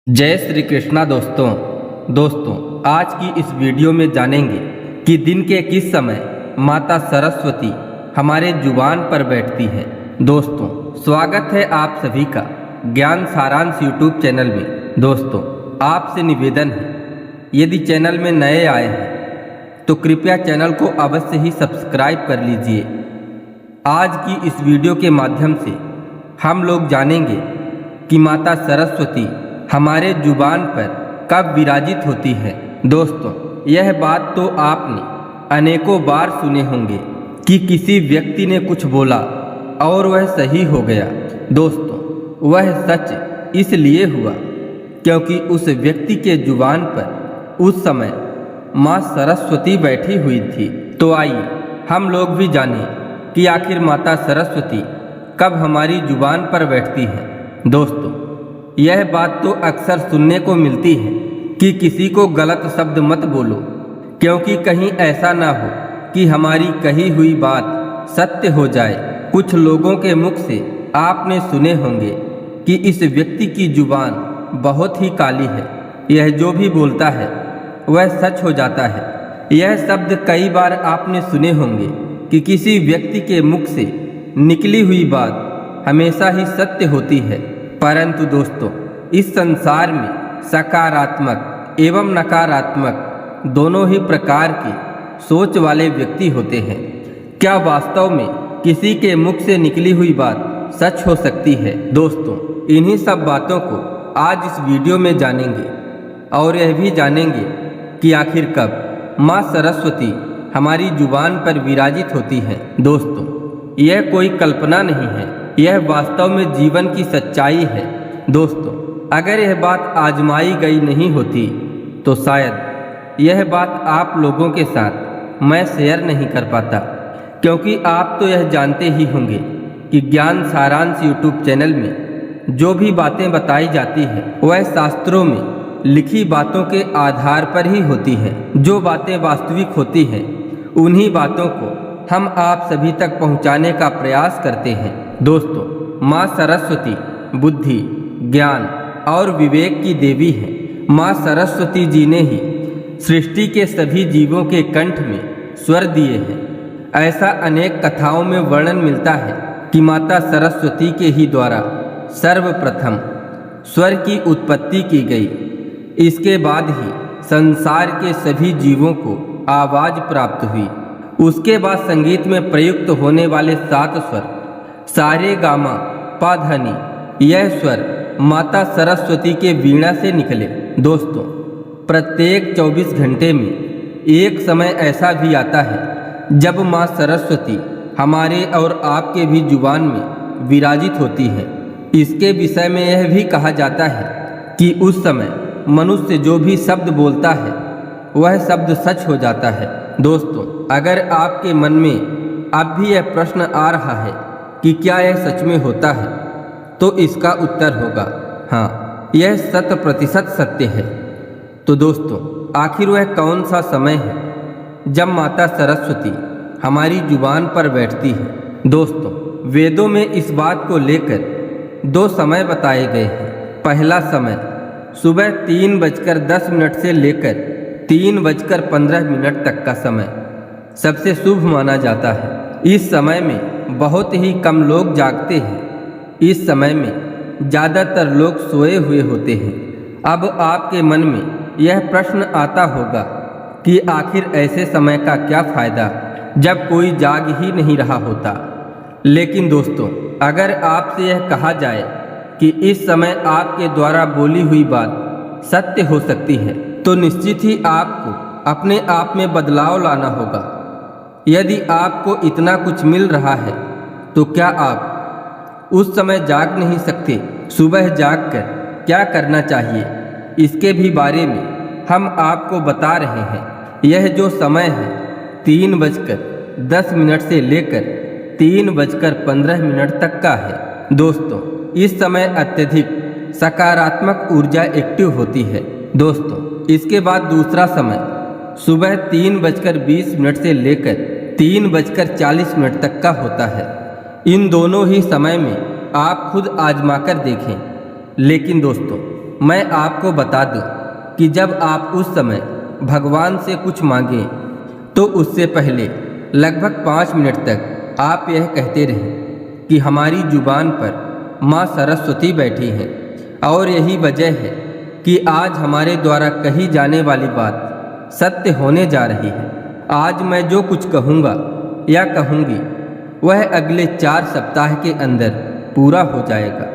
जय श्री कृष्णा दोस्तों आज की इस वीडियो में जानेंगे कि दिन के किस समय माता सरस्वती हमारे जुबान पर बैठती हैं। दोस्तों स्वागत है आप सभी का ज्ञान सारांश यूट्यूब चैनल में। दोस्तों आपसे निवेदन है, यदि चैनल में नए आए हैं तो कृपया चैनल को अवश्य ही सब्सक्राइब कर लीजिए। आज की इस वीडियो के माध्यम से हम लोग जानेंगे कि माता सरस्वती हमारे जुबान पर कब विराजित होती है। दोस्तों यह बात तो आपने अनेकों बार सुने होंगे कि किसी व्यक्ति ने कुछ बोला और वह सही हो गया। दोस्तों वह सच इसलिए हुआ क्योंकि उस व्यक्ति के जुबान पर उस समय माँ सरस्वती बैठी हुई थी। तो आइए हम लोग भी जानें कि आखिर माता सरस्वती कब हमारी जुबान पर बैठती है। दोस्तों यह बात तो अक्सर सुनने को मिलती है कि किसी को गलत शब्द मत बोलो, क्योंकि कहीं ऐसा ना हो कि हमारी कही हुई बात सत्य हो जाए। कुछ लोगों के मुख से आपने सुने होंगे कि इस व्यक्ति की जुबान बहुत ही काली है, यह जो भी बोलता है वह सच हो जाता है। यह शब्द कई बार आपने सुने होंगे कि किसी व्यक्ति के मुख से निकली हुई बात हमेशा ही सत्य होती है। परंतु दोस्तों इस संसार में सकारात्मक एवं नकारात्मक दोनों ही प्रकार की सोच वाले व्यक्ति होते हैं। क्या वास्तव में किसी के मुख से निकली हुई बात सच हो सकती है? दोस्तों इन्हीं सब बातों को आज इस वीडियो में जानेंगे और यह भी जानेंगे कि आखिर कब माँ सरस्वती हमारी जुबान पर विराजित होती है। दोस्तों यह कोई कल्पना नहीं है, यह वास्तव में जीवन की सच्चाई है। दोस्तों अगर यह बात आजमाई गई नहीं होती तो शायद यह बात आप लोगों के साथ मैं शेयर नहीं कर पाता, क्योंकि आप तो यह जानते ही होंगे कि ज्ञान सारांश यूट्यूब चैनल में जो भी बातें बताई जाती है वह शास्त्रों में लिखी बातों के आधार पर ही होती है। जो बातें वास्तविक होती हैं उन्हीं बातों को हम आप सभी तक पहुंचाने का प्रयास करते हैं। दोस्तों माँ सरस्वती बुद्धि, ज्ञान और विवेक की देवी है। माँ सरस्वती जी ने ही सृष्टि के सभी जीवों के कंठ में स्वर दिए हैं। ऐसा अनेक कथाओं में वर्णन मिलता है कि माता सरस्वती के ही द्वारा सर्वप्रथम स्वर की उत्पत्ति की गई। इसके बाद ही संसार के सभी जीवों को आवाज प्राप्त हुई। उसके बाद संगीत में प्रयुक्त होने वाले 7 स्वर सारे गामा पा धा नी, यह स्वर माता सरस्वती के वीणा से निकले। दोस्तों प्रत्येक 24 घंटे में एक समय ऐसा भी आता है जब माँ सरस्वती हमारे और आपके भी जुबान में विराजित होती है। इसके विषय में यह भी कहा जाता है कि उस समय मनुष्य जो भी शब्द बोलता है वह शब्द सच हो जाता है। दोस्तों अगर आपके मन में अब भी यह प्रश्न आ रहा है कि क्या यह सच में होता है, तो इसका उत्तर होगा हाँ, यह 100% सत्य है। तो दोस्तों आखिर वह कौन सा समय है जब माता सरस्वती हमारी जुबान पर बैठती है? दोस्तों वेदों में इस बात को लेकर 2 समय बताए गए हैं। पहला समय सुबह 3:10 से लेकर 3:15 तक का समय सबसे शुभ माना जाता है। इस समय में बहुत ही कम लोग जागते हैं। इस समय में ज़्यादातर लोग सोए हुए होते हैं। अब आपके मन में यह प्रश्न आता होगा कि आखिर ऐसे समय का क्या फ़ायदा जब कोई जाग ही नहीं रहा होता। लेकिन दोस्तों अगर आपसे यह कहा जाए कि इस समय आपके द्वारा बोली हुई बात सत्य हो सकती है, तो निश्चित ही आपको अपने आप में बदलाव लाना होगा। यदि आपको इतना कुछ मिल रहा है तो क्या आप उस समय जाग नहीं सकते? सुबह जागकर क्या करना चाहिए, इसके भी बारे में हम आपको बता रहे हैं। यह जो समय है 3:10 से लेकर 3:15 तक का है। दोस्तों इस समय अत्यधिक सकारात्मक ऊर्जा एक्टिव होती है। दोस्तों इसके बाद दूसरा समय सुबह 3:20 से लेकर 3:40 तक का होता है। इन दोनों ही समय में आप खुद आजमाकर देखें। लेकिन दोस्तों मैं आपको बता दूं कि जब आप उस समय भगवान से कुछ मांगें तो उससे पहले लगभग 5 मिनट तक आप यह कहते रहें कि हमारी जुबान पर माँ सरस्वती बैठी हैं और यही वजह है कि आज हमारे द्वारा कही जाने वाली बात सत्य होने जा रही है। आज मैं जो कुछ कहूँगा या कहूँगी वह अगले 4 सप्ताह के अंदर पूरा हो जाएगा।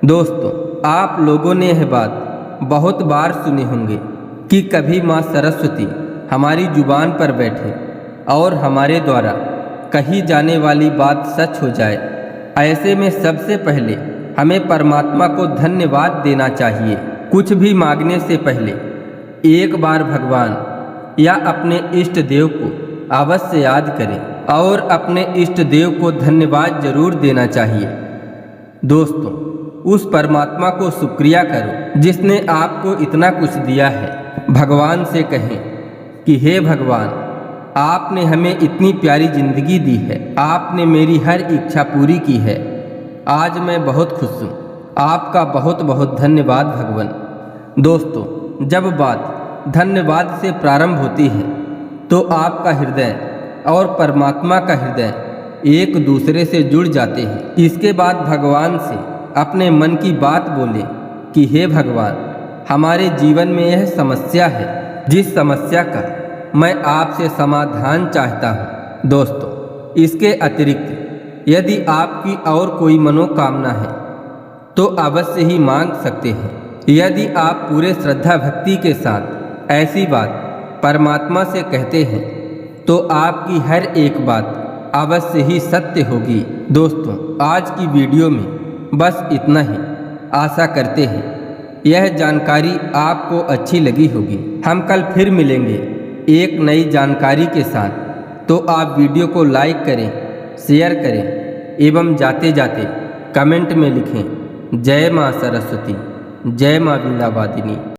दोस्तों, आप लोगों ने यह बात बहुत बार सुने होंगे कि कभी माँ सरस्वती हमारी जुबान पर बैठे और हमारे द्वारा कही जाने वाली बात सच हो जाए। ऐसे में सबसे पहले हमें परमात्मा को धन्यवाद देना चाहिए। कुछ भी मांगने से पहले एक बार भगवान या अपने इष्ट देव को अवश्य याद करें और अपने इष्ट देव को धन्यवाद जरूर देना चाहिए। दोस्तों, उस परमात्मा को शुक्रिया करो जिसने आपको इतना कुछ दिया है। भगवान से कहें कि हे भगवान, आपने हमें इतनी प्यारी जिंदगी दी है, आपने मेरी हर इच्छा पूरी की है। आज मैं बहुत खुश हूँ। आपका बहुत बहुत धन्यवाद भगवान। दोस्तों, जब बात धन्यवाद से प्रारंभ होती है तो आपका हृदय और परमात्मा का हृदय एक दूसरे से जुड़ जाते हैं। इसके बाद भगवान से अपने मन की बात बोले कि हे भगवान, हमारे जीवन में यह समस्या है जिस समस्या का मैं आपसे समाधान चाहता हूँ। दोस्तों, इसके अतिरिक्त यदि आपकी और कोई मनोकामना है तो अवश्य ही मांग सकते हैं। यदि आप पूरे श्रद्धा भक्ति के साथ ऐसी बात परमात्मा से कहते हैं तो आपकी हर एक बात अवश्य ही सत्य होगी। दोस्तों, आज की वीडियो में बस इतना ही। आशा करते हैं यह जानकारी आपको अच्छी लगी होगी। हम कल फिर मिलेंगे एक नई जानकारी के साथ। तो आप वीडियो को लाइक करें, शेयर करें एवं जाते जाते कमेंट में लिखें जय माँ सरस्वती, जय माँ वीणा वादिनी।